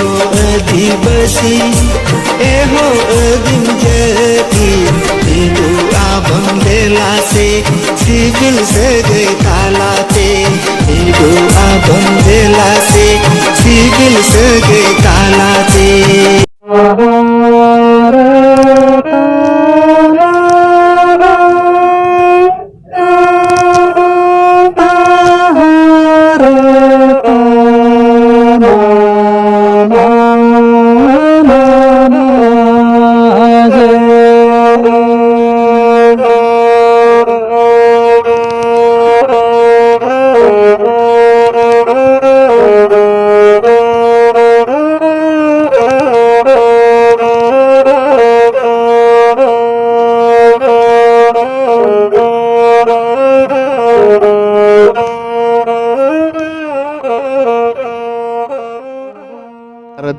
हो आदिवासी ए हो आदिम जाति हिंदू आबम बेला से सिविल सगे तालाते हिंदू आबम बेला से सिविल सगे तालाते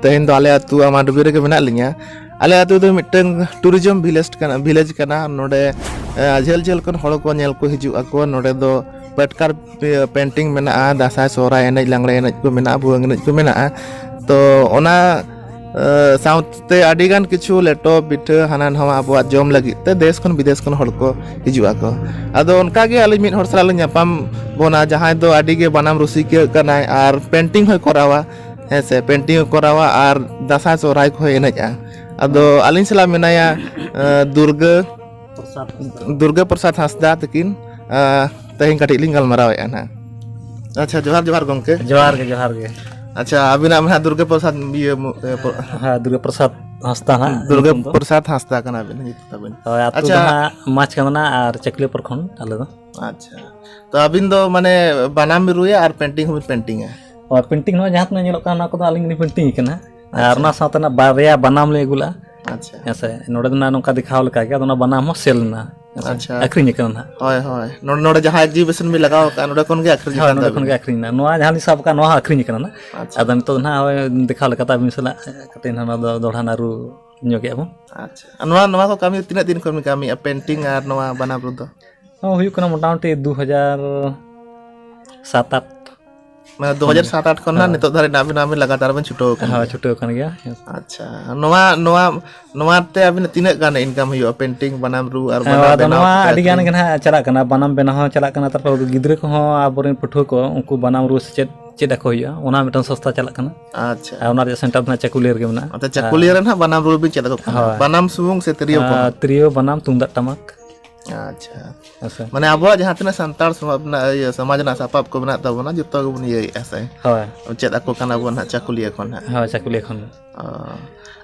तेहन दो आले आतु आमाडुबी रे मेना लिया आले आतु दो मिटन टूरिज्म विलेज कना नोडे झेल झेल कन हड़ को नेल को हिजु आको नोडे दो पटकार पेंटिंग मेना दासाय सोराय एनज लांगड़े एनज को मेना भुवंग एनज को मेना तो ओना साउते आडिगान किछु लेटो पिठा हाना नवा अबवा जम लगी ते देश खन विदेश खन हड़ को हिजु आको आदो उनका गे आले मिट हड़ सला न्यापाम बोना जहां दो आडिगे बनाम रुसिके कनाय आर पेंटिंग होय करावा ऐसे पेंटिंग करावा और दासा सोराय को एनजा अदो आलिन सला मेनाया दुर्गा प्रसाद हांसदा तकिन तहिन काटी लिंग गलमाराव ना अच्छा जोहार जोहार गंके जोहार के अच्छा अबिना मना दुर्गा प्रसाद ये हां दुर्गा प्रसाद हांसदा ना दुर्गा प्रसाद हांसदा कना बिन तबिन अच्छा माच कना और चकले पर खन आले दो अच्छा तो अबिन दो माने बनाम रुया और पेंटिंग हो पेंटिंग है और पेंटिंग हो जहां तने ñelok kana ko aling painting कना और ना साथ ना बारिया बनाम ले गुला अच्छा ऐसे नोडे ना नोका दिखाव लका के ना बनाम हो सेल ना अच्छा अखरिन कना होय होय नोडे जहां एग्जीबिशन में लगाओ का नोडे कोन के अखरिन कना नोडे कोन के अखरिन ना नोआ जहां सब का नोआ अखरिन कना अदन तो ना दिखाव लका ता बिसला कते ना दोढ़ा नारू ñoge abon अच्छा नोआ नोआ को कमी तीना दिन को कमी पेंटिंग और नोआ बनाम रु दो हुयु कना मोटामटी 2007-8 मैं 2007-8 खन नितो धारे नाबी नाबी लगातार बन छुटो हां छुटो कन गया अच्छा नोआ नोआ नोआ ते अबिन तिने गान इनकम हुयो पेंटिंग बनाम रु और बनाम नोआ अडी गान गना चला कना बनाम बेना हो चला कना तार गिद्रे को आबोरेन पठो को उनको बनाम रु से चेद को हुयो ओना मिटन सस्ता चला कना अच्छा ओना रे सेंटर ना चकुलियर के मना अच्छा चकुलियर ना बनाम रु भी चेद को बनाम सुबुंग से त्रियो बनाम तुंदा टमक अच्छा माने अब जहां तना संतार समाज ना सापाप को बना तबना जतो को बन ये ऐसे हां चेद को कना बन चकुलिया खन हां चकुलिया खन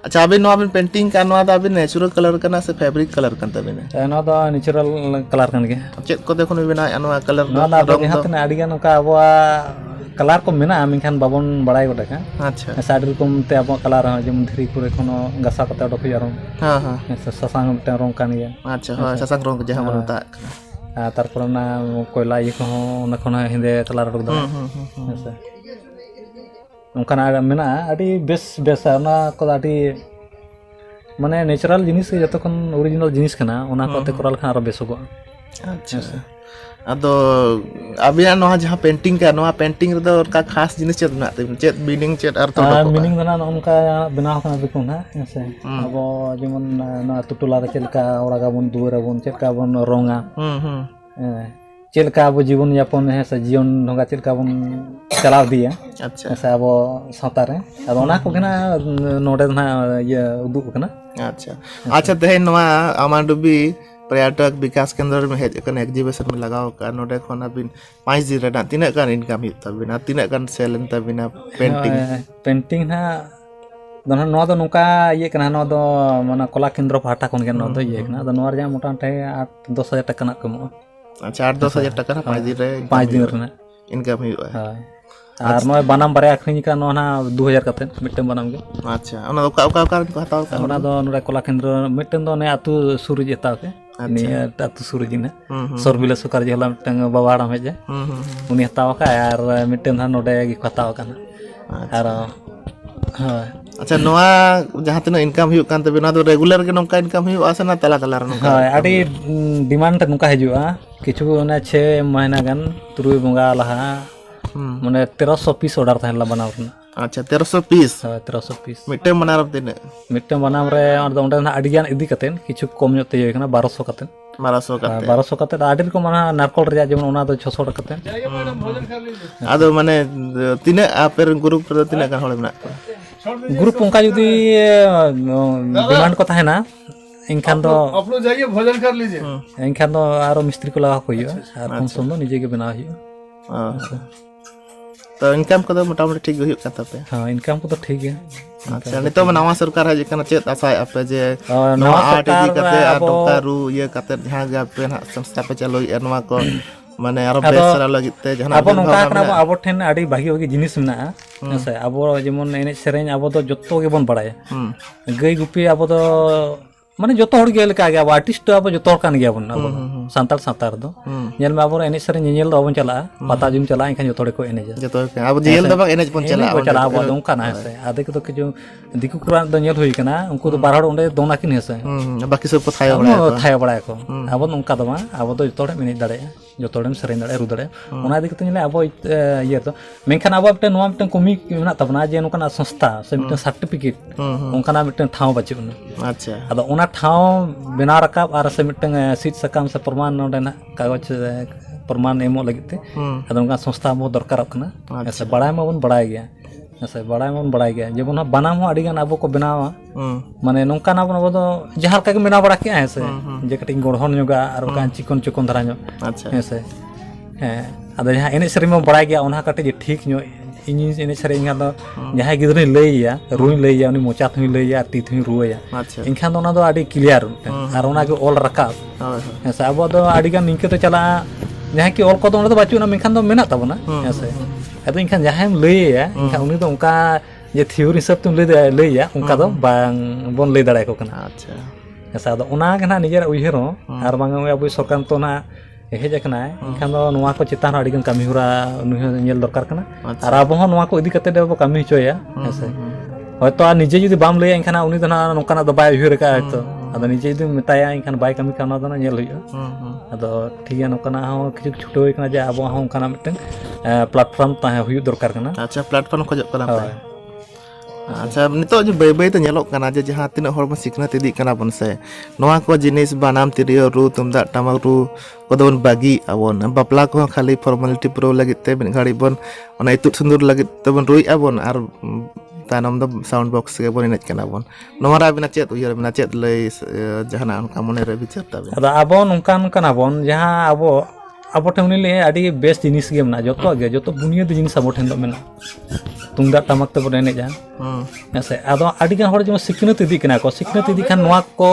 अच्छा अबे नो अबे पेंटिंग का नो अबे नेचुरल कलर कना से फैब्रिक कलर कन तबे नो द नेचुरल कलर कन के चेद को देखो बिना नो कलर नो द जहां तना आडी गान का अब कलर को मेना मिखान बाबन बड़ाई गोटा का अच्छा साइड रकम ते अब कलर जेम धरी पुरे कोनो गसा कते डक यारो हां हां ससांग ते रंग कान गया अच्छा हां ससांग रंग जहां बनता तारपर ना कोयला ये को ना खना हिंदे कलर डक दा ऐसे उनका मेना अडी बेस ना को अडी माने नेचुरल जिनिस जतो खन ओरिजिनल जिनिस कना ओना कोते करल खान रो बेसो गो अच्छा अदो अबिया नो जहां पेंटिंग का नो पेंटिंग रे दो का खास जिनिस चेत ना चेत मीनिंग चेत अर्थ मीनिंग ना उनका बनाव खाना बिको ना ऐसे अब जेमन ना टुटुला रे चेलका ओरागा बन दुवर बन चेलका बन रोंगा चेलका अब जीवन यापन है से जीवन ढंगा चेलका बन चलाव दिया अच्छा ऐसे अब सावता रे अब ओना को गना नोडे ना ये उदु कना अच्छा अच्छा देहन नवा आमाडुबी पर्यटक विकास केंद्र में हेज कन एग्जीबिशन में लगाओ का नोडे खन अबिन 5 दिन रे तिना गान इनकम हित तबिना तिना गान सेल इन तबिना पेंटिंग ना दोन नो दो नुका ये कना नो दो माने कला केंद्र पाटा कोन के नो दो ये कना दो नोर जा मोटा टे 8-10,000 टका ना कमो अच्छा 8-10,000 टका ना 5 दिन रे इनकम हुआ हां और नो बनाम बारे अखरिन का नो ना 2000 कते मिटम बनाम के अच्छा ओना ओका ओका ओका को हताव का ओना दो नोरे कला केंद्र मिटम दो ने आतु सूरज हताव के निया आतु सूरज ने सरबिला सुकार जे हला मिटम बाबाड़ा में जे उनी हताव का यार मिटम ना नोडे गी हताव का और हां अच्छा नोआ जहां तना इनकम हुई कान तबे ना दो रेगुलर के नोका इनकम हुई आसना तला तला नोका हां आडी डिमांड नुका हिजुआ किछु ना 6 महीना गन 3 बंगा लहा माने 1300 पीस ऑर्डर था बनाव अच्छा 1300 पीस 1300 पीस मिट्टे बनारम तीन मिट्टन बनाम रे ओंडे ना अडिगान इदी कतेन किछु कम ᱧᱚᱜ ᱛᱮ ᱦᱩᱭ ᱠᱟᱱᱟ 1200 कतेन 1200 कते ᱟᱹᱰᱤ ᱨᱚᱠᱚᱢ ᱚᱱᱟ ᱱᱟᱨᱠᱚᱞ ᱨᱮᱭᱟᱜ ᱡᱮᱢᱚᱱ ᱚᱱᱟ ᱫᱚ 600 ᱴᱟᱠᱟ ᱠᱟᱛᱮ ᱟᱫᱚ ᱢᱟᱱᱮ ᱛᱤᱱᱟᱹᱜ ᱟᱯᱮ ᱜᱨᱩᱯ ᱨᱮ ᱛᱤᱱᱟᱹᱜ ᱜᱟᱱ ᱦᱚᱲ ᱢᱮᱱᱟᱜ ᱠᱚᱣᱟ ग्रुप उनका जुदी डिमांड को ताहेना इनखान दो आप लोग जाइए भोजन कर लीजिए इनखान दो आरो मिस्त्री को लगा हुई है और कम सम दो निजे के बना हुई तो इनकम को तो मोटामोटी ठीक हुई करता पे हां इनकम को तो ठीक है अच्छा नहीं तो नवा सरकार है जेकना चेत आशा आपे जे नवा आर्ट इदी कते टोका रु ये कते जहां गे पे ना संस्था पे चलो नवा को माने आरो बेसरा लगित ते जहां अब नोका कना अब ठेन आडी भागी भागी जिनिस मेना से अब जेमन एने सेरेन अब तो जत्तो के बन बड़ाय गई गुपी अब तो माने जत्तो हड़ गे लेका गे अब आर्टिस्ट अब जत्तो कान गे बन अब सांताल सांतार दो नेल में अब एने सेरेन नेल दो बन चला पता जिम चला इनखान जत्तो को एने जत्तो अब जेल दो एने बन चला अब उनका ना से आदे को जो दिकु कुरान दो नेल हुई कना उनको तो बारहड़ ओंडे दोना किन हेसे बाकी सब को थाय बड़ा को अब उनका दो अब तो जत्तो मेने दाड़े जतोड़म सेरेन दाड़े रु दाड़े ओना दिक तो अब ये तो मेनखान अब मिटन नोआ मिटन कमी मेना तबना जे नोकना संस्था से मिटन सर्टिफिकेट उनकाना मिटन ठाव बचुन अच्छा अदो ओना ठाव बिना रकाब और से मिटन सीट सकाम से प्रमाण नोडेना कागज प्रमाण एमो लगिते अदो उनका संस्था मो दरकार कना ऐसे बड़ाय माबन बड़ाय गया ऐसे बड़ाय माबन बड़ाय गया जेबन बनाम हो अडिगान अब को बनावा माने नोंकाना अब दो जहां का बना बड़ा के ऐसे जे कटिंग गड़हन जोगा और का चिकन चिकन धरा नो अच्छा ऐसे हैं अदो जहां एने सरी में बड़ा गया ओना कटे जे ठीक नो इन एने सरी इंगा दो जहां गिदरे लैया रुई लैया उनी मोचा थुई लैया ती थुई रुया अच्छा इनखान दो ओना दो आडी क्लियर और ओना के ऑल रकाब ऐसे अब दो अडिगान निके तो चला जहां की ऑल को दो बाचुना मेखान दो मेना तबना ऐसे अदो इनखान जहां लैया इनखान उनी दो उनका जे थ्योरी सब तुम लैया उनका दो बांग बन लೈ दाड़े को कना अच्छा ऐसा दो ओना गना निजेर उयहरो और बांग अब सरकार तो ना हेज कना इनखान दो नोआ को चितान अडिगन कमी हुरा नुह नेल दरकार कना और अब हो नोआ को इदी कते दो कमी होया ऐसे हयतो निजे जुदी बाम लैया इनखान उनी दो ना नोकाना दो बाय उयहर का तो अदो निजे जुदी मेताया इनखान बाय कमी का दो ना नेल हुया अदो ठीक है नोकाना हो किछु छुटो कना जे अब हो उनखाना मिटन प्लेटफॉर्म ताहे हुयु दरकार कना अच्छा प्लेटफॉर्म खोजो कना अच्छा नितो जो बे बे तो नेलो कना जे जहां तिना हर सिखनात इदी कना बन से नोआ को जिनिस बानाम तिरियो रु तुमदा टमाक रु कोदन बागी आबन बापला को खाली फॉर्मेलिटी प्रो लगित ते बिन गाड़ी बन ओना इतु सुंदर लगित तबन रुई आबन are tanam the sound box के बन इनेज कना बन नोरा बिना चेत उयर बिना चेत लय जहाना उनका मने रे विचार तबे अदा आबो नोंकान कना बन जहां आबो अब ठेन ले आडी बेस जिनिस गे मना जतो बुनियाद जिनिस अब ठेन दो मेना तुंगदा टमाक ते बन एनेजा ऐसे आदो आडी गान हर जो सिखनत इदी कना को सिखनत इदी खान नोआ को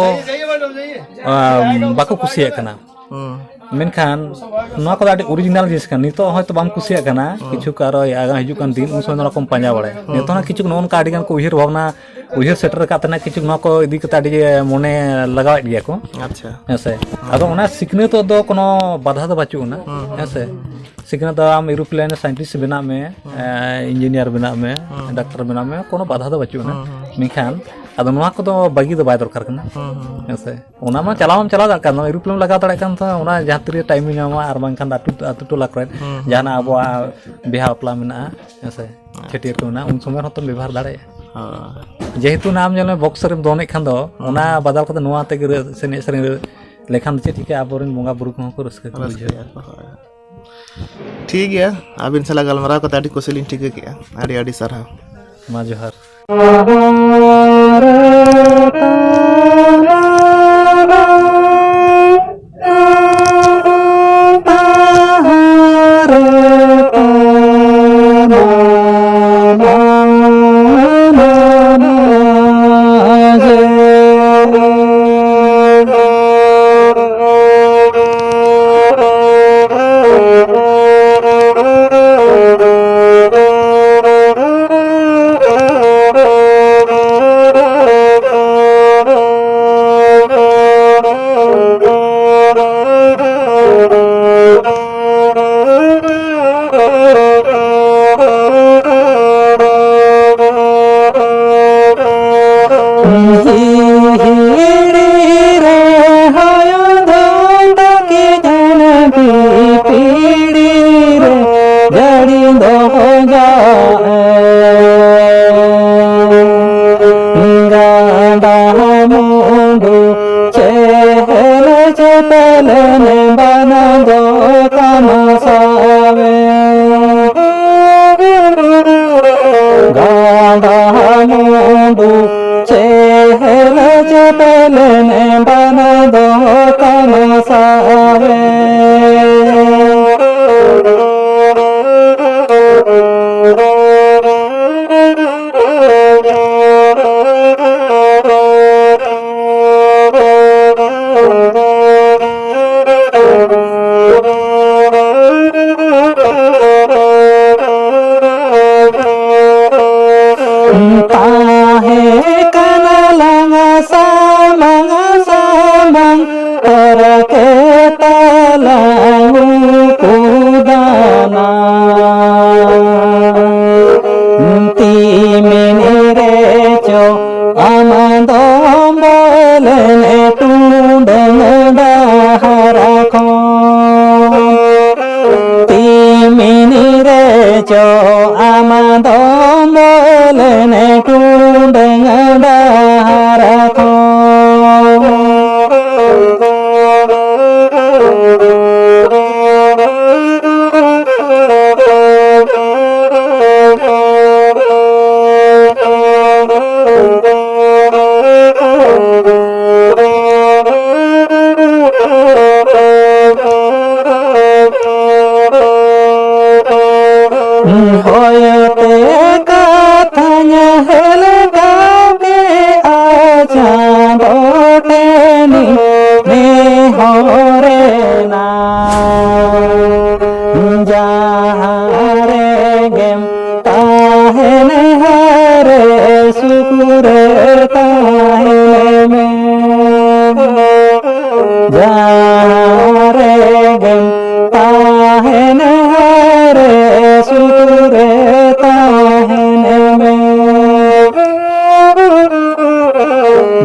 बाको कुसिया कना मेनखान नोआ को आडी ओरिजिनल जिनिस कन नितो हयतो बाम कुसिया कना किछु कारो आगा हिजु कान दिन उन समय रकम पांजा बड़े नितो ना किछु नोन का आडी गान को उहिर भावना उहिर सेटर कातना किछु नोआ को इदी कता आडी मने लगाव दिया को अच्छा ऐसे आदो ओना सिखनत दो कोनो बाधा दो बाचु ना ऐसे सिखनत आम एरोप्लेन साइंटिस्ट बना में इंजीनियर बना में डॉक्टर बना में कोनो बाधा दो बाचु ना मेखान अदो नोआ को दो बागी दो बाय दरकार कना ऐसे ओना मा चला दा कान एरोप्लेन लगा दड़ा कान था ओना जहां तरी टाइम ᱧᱟᱢᱟ आर बांखान अतु टोला करे जहाना अब बिहा अपला मेना ऐसे छेटियर को ना उन समय हतो व्यवहार दाड़े जेहेतु नाम जने बॉक्स रे दोने खान दो ओना बदल कते नोआ ते सेने सेरे लेखान चेत के आबोरन बोंगा बुरु को रस्का को ठीक है आबिन सला गलमरा को ताडी कोसिलिन ठीक के आडी आडी सरहा मा जोहार मुंडू चेहल चपलने बन दो कमसावे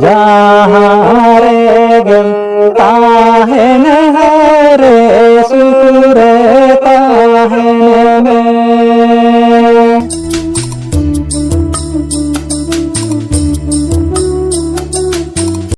जहाँ रे गम ताहन हरे सुकुरे